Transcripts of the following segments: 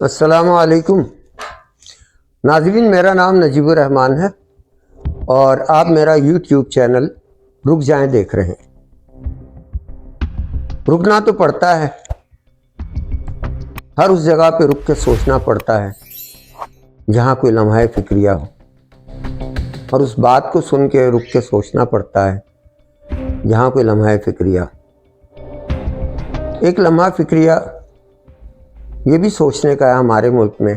السلام علیکم ناظرین، میرا نام نجیب الرحمان ہے اور آپ میرا یوٹیوب چینل رک جائیں دیکھ رہے ہیں۔ رکنا تو پڑتا ہے، ہر اس جگہ پہ رک کے سوچنا پڑتا ہے جہاں کوئی لمحہ فکریہ ہو، اور اس بات کو سن کے رک کے سوچنا پڑتا ہے جہاں کوئی لمحہ فکریہ ہو۔ ایک لمحہ فکریہ یہ بھی سوچنے کا ہے ہمارے ملک میں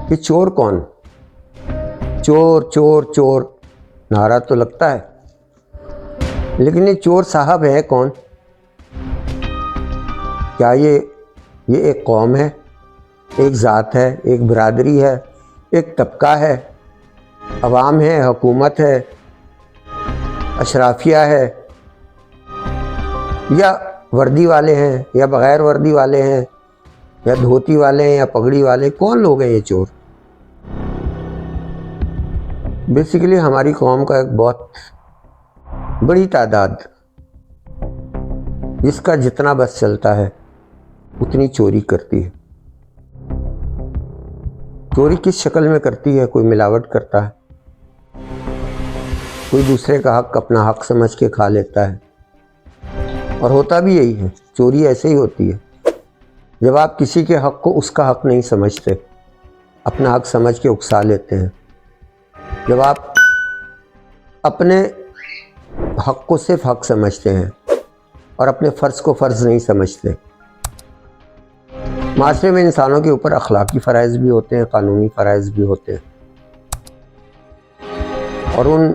کہ چور کون؟ چور چور چور نعرہ تو لگتا ہے، لیکن یہ چور صاحب ہے کون؟ کیا یہ ایک قوم ہے، ایک ذات ہے، ایک برادری ہے، ایک طبقہ ہے، عوام ہے، حکومت ہے، اشرافیہ ہے، یا وردی والے ہیں یا بغیر وردی والے ہیں، یا دھوتی والے ہیں یا پگڑی والے؟ کون لوگ ہیں یہ چور؟ بیسیکلی ہماری قوم کا ایک بہت بڑی تعداد جس کا جتنا بس چلتا ہے اتنی چوری کرتی ہے۔ چوری کس شکل میں کرتی ہے؟ کوئی ملاوٹ کرتا ہے، کوئی دوسرے کا حق اپنا حق سمجھ کے کھا لیتا ہے، اور ہوتا بھی یہی ہے۔ چوری ایسے ہی ہوتی ہے، جب آپ کسی کے حق کو اس کا حق نہیں سمجھتے، اپنا حق سمجھ کے اکسا لیتے ہیں، جب آپ اپنے حق کو صرف حق سمجھتے ہیں اور اپنے فرض کو فرض نہیں سمجھتے۔ معاشرے میں انسانوں کے اوپر اخلاقی فرائض بھی ہوتے ہیں، قانونی فرائض بھی ہوتے ہیں، اور ان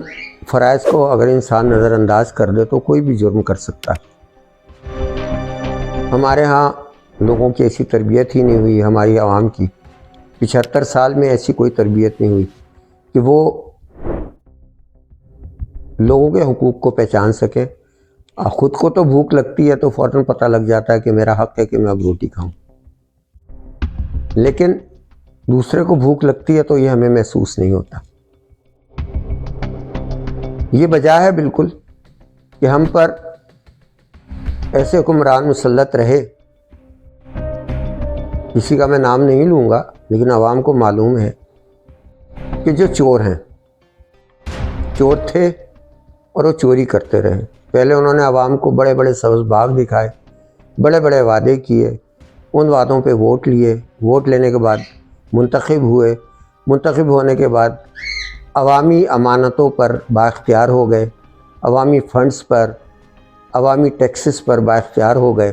فرائض کو اگر انسان نظر انداز کر دے تو کوئی بھی جرم کر سکتا ہے۔ ہمارے ہاں لوگوں کی ایسی تربیت ہی نہیں ہوئی، ہماری عوام کی 75 سال میں ایسی کوئی تربیت نہیں ہوئی کہ وہ لوگوں کے حقوق کو پہچان سکیں۔ خود کو تو بھوک لگتی ہے تو فوراً پتہ لگ جاتا ہے کہ میرا حق ہے کہ میں اب روٹی کھاؤں، لیکن دوسرے کو بھوک لگتی ہے تو یہ ہمیں محسوس نہیں ہوتا۔ یہ وجہ ہے بالکل کہ ہم پر ایسے حکمران مسلط رہے، کسی کا میں نام نہیں لوں گا، لیکن عوام کو معلوم ہے کہ جو چور ہیں، چور تھے اور وہ چوری کرتے رہے۔ پہلے انہوں نے عوام کو بڑے بڑے سبز باغ دکھائے، بڑے بڑے وعدے کیے، ان وعدوں پہ ووٹ لیے، ووٹ لینے کے بعد منتخب ہوئے، منتخب ہونے کے بعد عوامی امانتوں پر بااختیار ہو گئے، عوامی فنڈز پر، عوامی ٹیکسز پر بااختیار ہو گئے،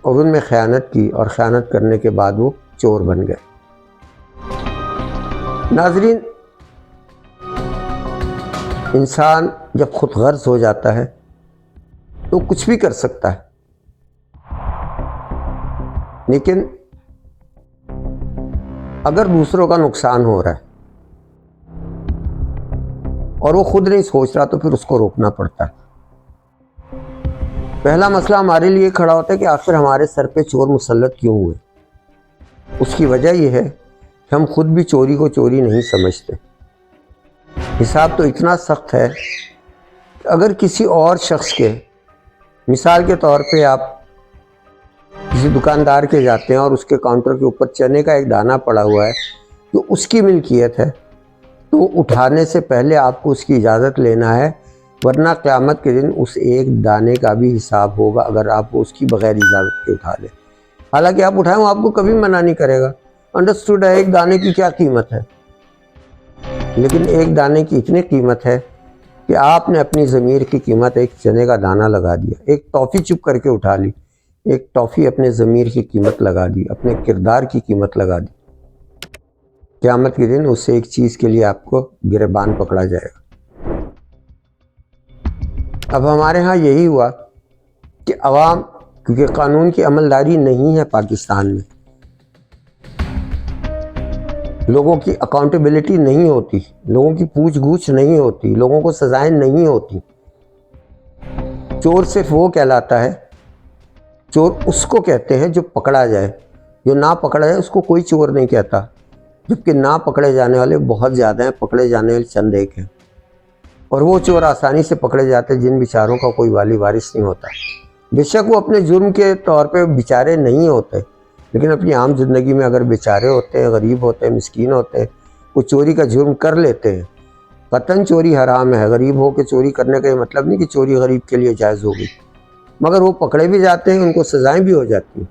اور ان میں خیانت کی، اور خیانت کرنے کے بعد وہ چور بن گئے۔ ناظرین، انسان جب خود غرض ہو جاتا ہے تو کچھ بھی کر سکتا ہے، لیکن اگر دوسروں کا نقصان ہو رہا ہے اور وہ خود نہیں سوچ رہا تو پھر اس کو روکنا پڑتا ہے۔ پہلا مسئلہ ہمارے لیے کھڑا ہوتا ہے کہ آخر ہمارے سر پہ چور مسلط کیوں ہوئے؟ اس کی وجہ یہ ہے کہ ہم خود بھی چوری کو چوری نہیں سمجھتے۔ حساب تو اتنا سخت ہے کہ اگر کسی اور شخص کے، مثال کے طور پہ آپ کسی دکاندار کے جاتے ہیں اور اس کے کاؤنٹر کے اوپر چنے کا ایک دانہ پڑا ہوا ہے جو اس کی ملکیت ہے، تو اٹھانے سے پہلے آپ کو اس کی اجازت لینا ہے، ورنہ قیامت کے دن اس ایک دانے کا بھی حساب ہوگا اگر آپ اس کی بغیر اجازت کے اٹھا لیں۔ حالانکہ آپ اٹھائیں، وہ آپ کو کبھی منع نہیں کرے گا۔ انڈرسٹوڈ ہے ایک دانے کی کیا قیمت ہے، لیکن ایک دانے کی اتنی قیمت ہے کہ آپ نے اپنی ضمیر کی قیمت ایک چنے کا دانہ لگا دیا، ایک ٹافی چپ کر کے اٹھا لی، ایک ٹافی اپنے ضمیر کی قیمت لگا دی، اپنے کردار کی قیمت لگا دی۔ قیامت کے دن اس ایک چیز کے لیے آپ کو گریبان پکڑا جائے گا۔ اب ہمارے ہاں یہی ہوا کہ عوام، کیونکہ قانون کی عملداری نہیں ہے پاکستان میں، لوگوں کی اکاؤنٹیبلٹی نہیں ہوتی، لوگوں کی پوچھ گچھ نہیں ہوتی، لوگوں کو سزائیں نہیں ہوتی۔ چور صرف وہ کہلاتا ہے، چور اس کو کہتے ہیں جو پکڑا جائے، جو نہ پکڑا جائے اس کو کوئی چور نہیں کہتا، جبکہ نہ پکڑے جانے والے بہت زیادہ ہیں، پکڑے جانے والے چند ایک ہیں، اور وہ چور آسانی سے پکڑے جاتے ہیں جن بیچاروں کا کوئی والی وارث نہیں ہوتا۔ بے شک وہ اپنے جرم کے طور پہ بیچارے نہیں ہوتے، لیکن اپنی عام زندگی میں اگر بیچارے ہوتے ہیں، غریب ہوتے ہیں، مسکین ہوتے ہیں، وہ چوری کا جرم کر لیتے ہیں۔ قطعاً چوری حرام ہے، غریب ہو کے چوری کرنے کا یہ مطلب نہیں کہ چوری غریب کے لیے جائز ہوگی، مگر وہ پکڑے بھی جاتے ہیں، ان کو سزائیں بھی ہو جاتی ہیں۔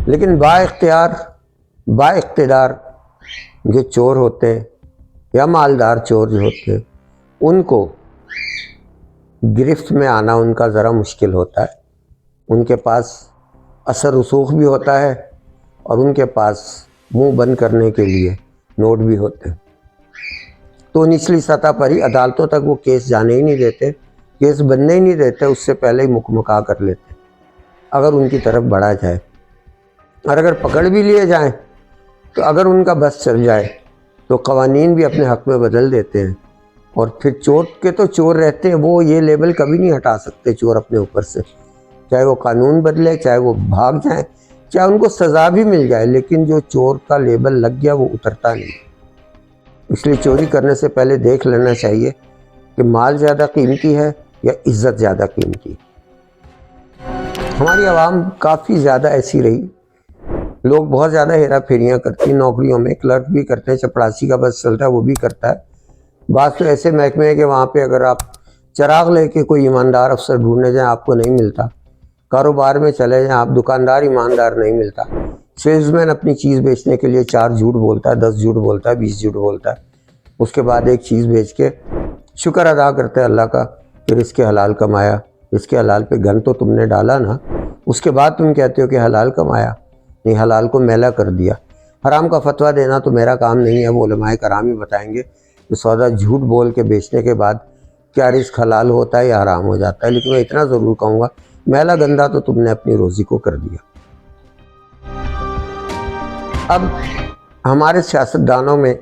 لیکن با اقتدار جو چور ہوتے ہیں یا مالدار چور جو ہوتے ہیں، ان کو گرفت میں آنا ان کا ذرا مشکل ہوتا ہے۔ ان کے پاس اثر رسوخ بھی ہوتا ہے اور ان کے پاس منہ بند کرنے کے لیے نوٹ بھی ہوتے ہیں۔ تو نچلی سطح پر ہی عدالتوں تک وہ کیس جانے ہی نہیں دیتے، کیس بننے ہی نہیں دیتے، اس سے پہلے ہی مکمکا کر لیتے اگر ان کی طرف بڑھا جائے۔ اور اگر پکڑ بھی لیے جائیں تو اگر ان کا بس چل جائے تو قوانین بھی اپنے حق میں بدل دیتے ہیں، اور پھر چور کے تو چور رہتے ہیں، وہ یہ لیبل کبھی نہیں ہٹا سکتے چور اپنے اوپر سے، چاہے وہ قانون بدلے، چاہے وہ بھاگ جائیں، چاہے ان کو سزا بھی مل جائے، لیکن جو چور کا لیبل لگ گیا وہ اترتا نہیں۔ اس لیے چوری کرنے سے پہلے دیکھ لینا چاہیے کہ مال زیادہ قیمتی ہے یا عزت زیادہ قیمتی ہے۔ ہماری عوام کافی زیادہ ایسی رہی، لوگ بہت زیادہ ہیرا پھیریاں کرتی، نوکریوں میں کلرک بھی کرتے ہیں، چپڑاسی کا بس چلتا ہے وہ بھی کرتا ہے۔ بعض تو ایسے محکمے ہیں کہ وہاں پہ اگر آپ چراغ لے کے کوئی ایماندار افسر ڈھونڈنے جائیں آپ کو نہیں ملتا، کاروبار میں چلے جائیں آپ دکاندار ایماندار نہیں ملتا، سیلز مین اپنی چیز بیچنے کے لیے 4 جھوٹ بولتا ہے، 10 جھوٹ بولتا ہے، 20 جھوٹ بولتا ہے، اس کے بعد ایک چیز بیچ کے شکر ادا کرتے ہیں اللہ کا کہ رزق حلال کمایا۔ رزق حلال پہ گن تو تم نے ڈالا نا، اس کے بعد تم کہتے ہو کہ حلال کمایا، نہیں حلال کو میلا کر دیا۔ حرام کا فتویٰ دینا تو میرا کام نہیں ہے، وہ علماء کرام ہی بتائیں گے کہ سودا جھوٹ بول کے بیچنے کے بعد کیا رزق حلال ہوتا ہے یا حرام ہو جاتا ہے، لیکن میں اتنا ضرور کہوں گا میلا گندا تو تم نے اپنی روزی کو کر دیا۔ اب ہمارے سیاستدانوں میں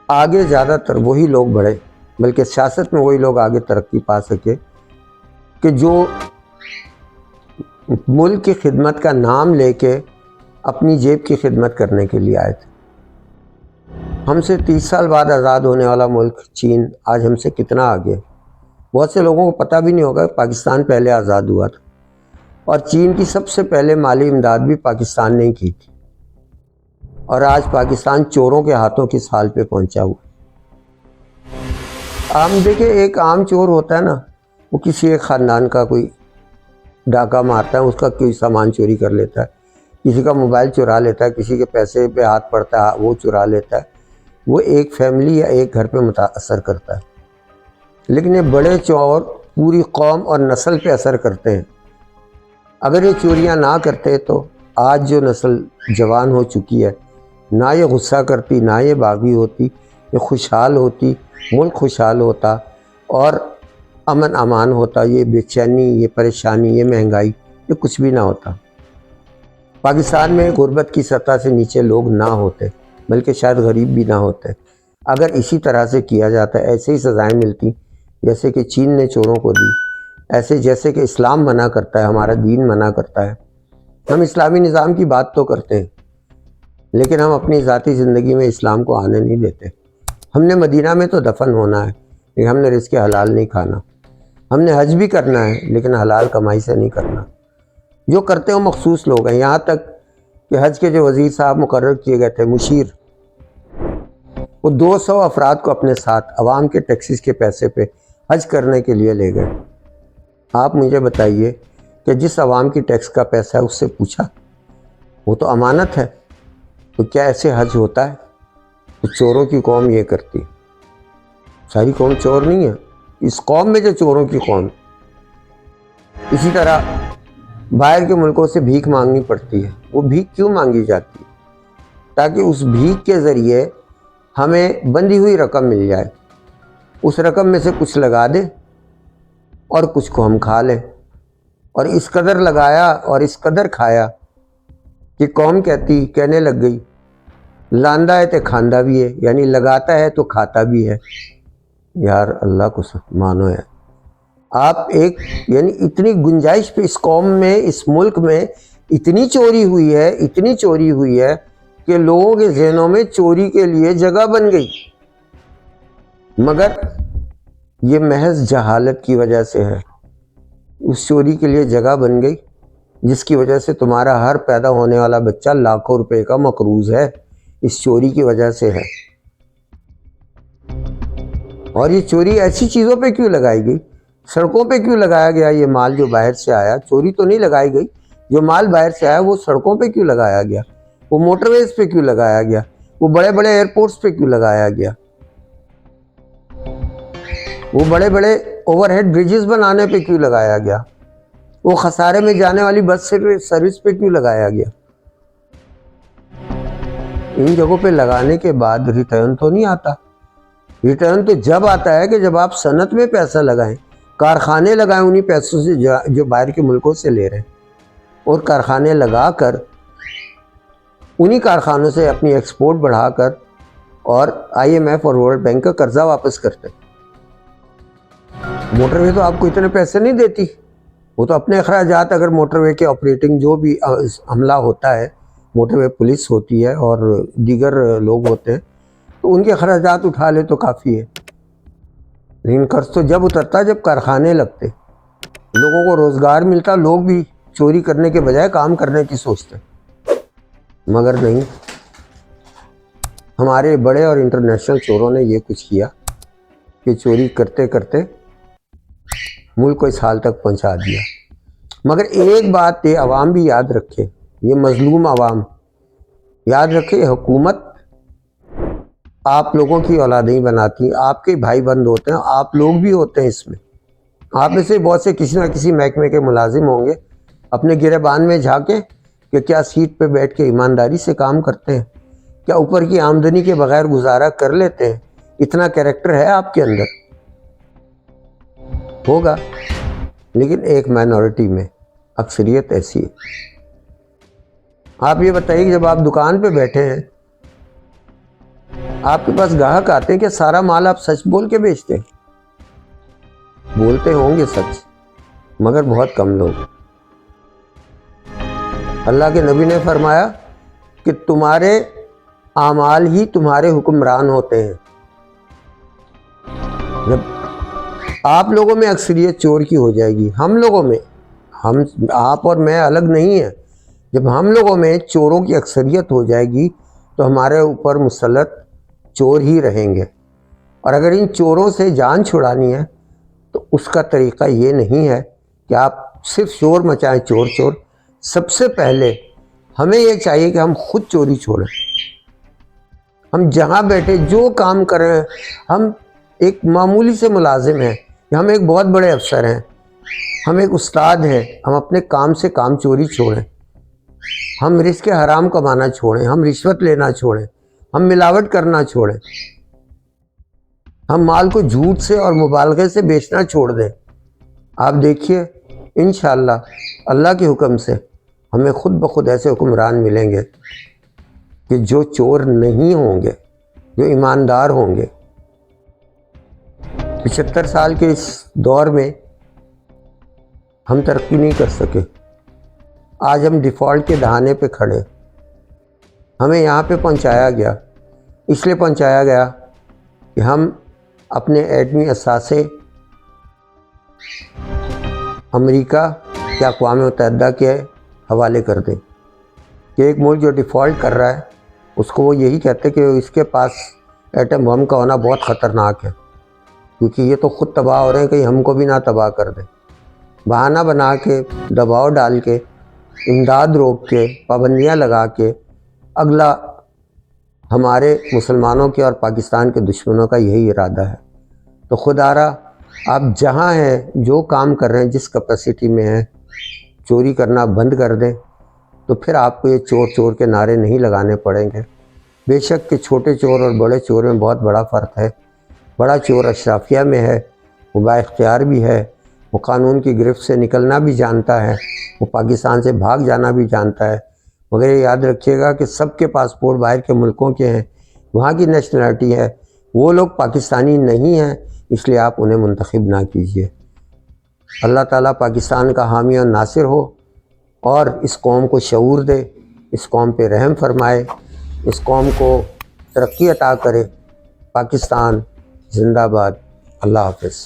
آگے زیادہ تر وہی لوگ بڑھے، بلکہ سیاست میں وہی لوگ آگے ترقی پا سکے کہ جو ملک کی خدمت کا نام لے کے اپنی جیب کی خدمت کرنے کے لیے آئے تھے۔ ہم سے 30 سال بعد آزاد ہونے والا ملک چین آج ہم سے کتنا آگے، بہت سے لوگوں کو پتہ بھی نہیں ہوگا پاکستان پہلے آزاد ہوا تھا، اور چین کی سب سے پہلے مالی امداد بھی پاکستان نے کی تھی، اور آج پاکستان چوروں کے ہاتھوں کس حال پہ پہنچا ہوا۔ عام دیکھیں ایک عام چور ہوتا ہے نا، وہ کسی ایک خاندان کا کوئی ڈاکہ مارتا ہے، اس کا کوئی سامان چوری کر لیتا ہے، کسی کا موبائل چرا لیتا ہے، کسی کے پیسے پہ ہاتھ پڑتا ہے وہ چرا لیتا ہے، وہ ایک فیملی یا ایک گھر پہ متاثر کرتا ہے۔ لیکن یہ بڑے چور پوری قوم اور نسل پہ اثر کرتے ہیں۔ اگر یہ چوریاں نہ کرتے تو آج جو نسل جوان ہو چکی ہے، نہ یہ غصہ کرتی، نہ یہ باغی ہوتی، یہ خوشحال ہوتی، ملک خوشحال ہوتا اور امن امان ہوتا، یہ بے چینی، یہ پریشانی، یہ مہنگائی، یہ کچھ بھی نہ ہوتا۔ پاکستان میں غربت کی سطح سے نیچے لوگ نہ ہوتے، بلکہ شاید غریب بھی نہ ہوتے، اگر اسی طرح سے کیا جاتا، ایسے ہی سزائیں ملتی جیسے کہ چین نے چوروں کو دی، ایسے جیسے کہ اسلام منع کرتا ہے، ہمارا دین منع کرتا ہے۔ ہم اسلامی نظام کی بات تو کرتے ہیں لیکن ہم اپنی ذاتی زندگی میں اسلام کو آنے نہیں دیتے۔ ہم نے مدینہ میں تو دفن ہونا ہے لیکن ہم نے رزق حلال نہیں کھانا، ہم نے حج بھی کرنا ہے لیکن حلال کمائی سے نہیں کرنا۔ جو کرتے ہو مخصوص لوگ ہیں، یہاں تک کہ حج کے جو وزیر صاحب مقرر کیے گئے تھے مشیر، وہ 200 افراد کو اپنے ساتھ عوام کے ٹیکسز کے پیسے پہ حج کرنے کے لیے لے گئے۔ آپ مجھے بتائیے کہ جس عوام کی ٹیکس کا پیسہ ہے اس سے پوچھا، وہ تو امانت ہے، تو کیا ایسے حج ہوتا ہے؟ تو چوروں کی قوم یہ کرتی، ساری قوم چور نہیں ہے، اس قوم میں جو چوروں کی قوم۔ اسی طرح باہر کے ملکوں سے بھیک مانگنی پڑتی ہے، وہ بھیک کیوں مانگی جاتی ہے؟ تاکہ اس بھیک کے ذریعے ہمیں بندھی ہوئی رقم مل جائے، اس رقم میں سے کچھ لگا دیں اور کچھ کو ہم کھا لیں، اور اس قدر لگایا اور اس قدر کھایا کہ قوم کہنے لگ گئی لاندہ ہے تے کھاندہ بھی ہے، یعنی لگاتا ہے تو کھاتا بھی ہے۔ یار اللہ کو مانو ہے، آپ ایک یعنی اتنی گنجائش پہ اس قوم میں، اس ملک میں اتنی چوری ہوئی ہے، اتنی چوری ہوئی ہے کہ لوگوں کے ذہنوں میں چوری کے لیے جگہ بن گئی، مگر یہ محض جہالت کی وجہ سے ہے۔ اس چوری کے لیے جگہ بن گئی جس کی وجہ سے تمہارا ہر پیدا ہونے والا بچہ لاکھوں روپے کا مقروض ہے، اس چوری کی وجہ سے ہے۔ اور یہ چوری ایسی چیزوں پہ کیوں لگائی گئی؟ سڑکوں پہ کیوں لگایا گیا؟ یہ مال جو باہر سے آیا، چوری تو نہیں لگائی گئی، جو مال باہر سے آیا وہ سڑکوں پہ کیوں لگایا گیا؟ وہ موٹر ویز پہ کیوں لگایا گیا؟ وہ بڑے بڑے ایئرپورٹس پہ کیوں لگایا گیا؟ وہ بڑے بڑے اوور ہیڈ بریجز بنانے پہ کیوں لگایا گیا؟ وہ خسارے میں جانے والی بس سروس پہ کیوں لگایا گیا؟ ان جگہوں پہ لگانے کے بعد ریٹرن تو نہیں آتا۔ ریٹرن تو جب آتا ہے کہ جب آپ صنعت میں پیسہ لگائیں، کارخانے لگائیں انہی پیسوں سے جو باہر کے ملکوں سے لے رہے ہیں، اور کارخانے لگا کر انہی کارخانوں سے اپنی ایکسپورٹ بڑھا کر اور آئی ایم ایف اور ورلڈ بینک کا قرضہ واپس کرتے۔ موٹر وے تو آپ کو اتنے پیسے نہیں دیتی، وہ تو اپنے اخراجات، اگر موٹر وے کے آپریٹنگ جو بھی عملہ ہوتا ہے، موٹر وے پولیس ہوتی ہے اور دیگر لوگ ہوتے ہیں، تو ان کے اخراجات اٹھا لے تو کافی ہے۔ لیکن قرض تو جب اترتا جب کارخانے لگتے، لوگوں کو روزگار ملتا، لوگ بھی چوری کرنے کے بجائے کام کرنے کی سوچتے، مگر نہیں۔ ہمارے بڑے اور انٹرنیشنل چوروں نے یہ کچھ کیا کہ چوری کرتے کرتے ملک کو اس حال تک پہنچا دیا۔ مگر ایک بات یہ عوام بھی یاد رکھے، یہ مظلوم عوام یاد رکھے، حکومت آپ لوگوں کی اولاد نہیں بناتی، آپ کے بھائی بند ہوتے ہیں، آپ لوگ بھی ہوتے ہیں اس میں۔ آپ میں سے بہت سے کسی نہ کسی محکمے کے ملازم ہوں گے، اپنے گریبان میں جھانکیں کہ کیا سیٹ پہ بیٹھ کے ایمانداری سے کام کرتے ہیں، کیا اوپر کی آمدنی کے بغیر گزارا کر لیتے ہیں، اتنا کریکٹر ہے آپ کے اندر؟ ہوگا، لیکن ایک مائنورٹی میں، اکثریت ایسی ہے۔ آپ یہ بتائیے کہ جب آپ دکان پہ بیٹھے ہیں، آپ کے پاس گاہک آتے ہیں کہ سارا مال آپ سچ بول کے بیچتے ہیں؟ بولتے ہوں گے سچ، مگر بہت کم لوگ۔ اللہ کے نبی نے فرمایا کہ تمہارے اعمال ہی تمہارے حکمران ہوتے ہیں۔ جب آپ لوگوں میں اکثریت چور کی ہو جائے گی، ہم لوگوں میں، آپ اور میں الگ نہیں ہیں، جب ہم لوگوں میں چوروں کی اکثریت ہو جائے گی تو ہمارے اوپر مسلط چور ہی رہیں گے۔ اور اگر ان چوروں سے جان چھڑانی ہے تو اس کا طریقہ یہ نہیں ہے کہ آپ صرف شور مچائیں، چور چور۔ سب سے پہلے ہمیں یہ چاہیے کہ ہم خود چوری چھوڑیں۔ ہم جہاں بیٹھے جو کام کریں، ہم ایک معمولی سے ملازم ہیں، ہم ایک بہت بڑے افسر ہیں، ہم ایک استاد ہیں، ہم اپنے کام سے کام چوری چھوڑیں، ہم رزق حرام کمانا چھوڑیں، ہم رشوت لینا چھوڑیں، ہم ملاوٹ کرنا چھوڑیں، ہم مال کو جھوٹ سے اور مبالغے سے بیچنا چھوڑ دیں۔ آپ دیکھیے انشاءاللہ اللہ کے حکم سے ہمیں خود بخود ایسے حکمران ملیں گے کہ جو چور نہیں ہوں گے، جو ایماندار ہوں گے۔ 75 سال کے اس دور میں ہم ترقی نہیں کر سکے، آج ہم ڈیفالٹ کے دہانے پہ کھڑے۔ ہمیں یہاں پہ پہنچایا گیا، اس لیے پہنچایا گیا کہ ہم اپنے ایٹمی اثاثے امریکہ یا اقوام متحدہ کے حوالے کر دیں کہ ایک ملک جو ڈیفالٹ کر رہا ہے اس کو وہ یہی کہتے کہ اس کے پاس ایٹم بم کا ہونا بہت خطرناک ہے، کیونکہ یہ تو خود تباہ ہو رہے ہیں، کہیں ہم کو بھی نہ تباہ کر دیں۔ بہانہ بنا کے، دباؤ ڈال کے، امداد روک کے، پابندیاں لگا کے، اگلا ہمارے مسلمانوں کے اور پاکستان کے دشمنوں کا یہی ارادہ ہے۔ تو خدارا آپ جہاں ہیں، جو کام کر رہے ہیں، جس کیپیسٹی میں ہیں، چوری کرنا بند کر دیں، تو پھر آپ کو یہ چور چور کے نعرے نہیں لگانے پڑیں گے۔ بے شک کہ چھوٹے چور اور بڑے چور میں بہت بڑا فرق ہے۔ بڑا چور اشرافیہ میں ہے، وہ با اختیار بھی ہے، وہ قانون کی گرفت سے نکلنا بھی جانتا ہے، وہ پاکستان سے بھاگ جانا بھی جانتا ہے، مگر یہ یاد رکھیے گا کہ سب کے پاسپورٹ باہر کے ملکوں کے ہیں، وہاں کی نیشنلٹی ہے، وہ لوگ پاکستانی نہیں ہیں، اس لیے آپ انہیں منتخب نہ کیجیے۔ اللہ تعالیٰ پاکستان کا حامی اور ناصر ہو اور اس قوم کو شعور دے، اس قوم پہ رحم فرمائے، اس قوم کو ترقی عطا کرے۔ پاکستان زندہ باد۔ اللہ حافظ۔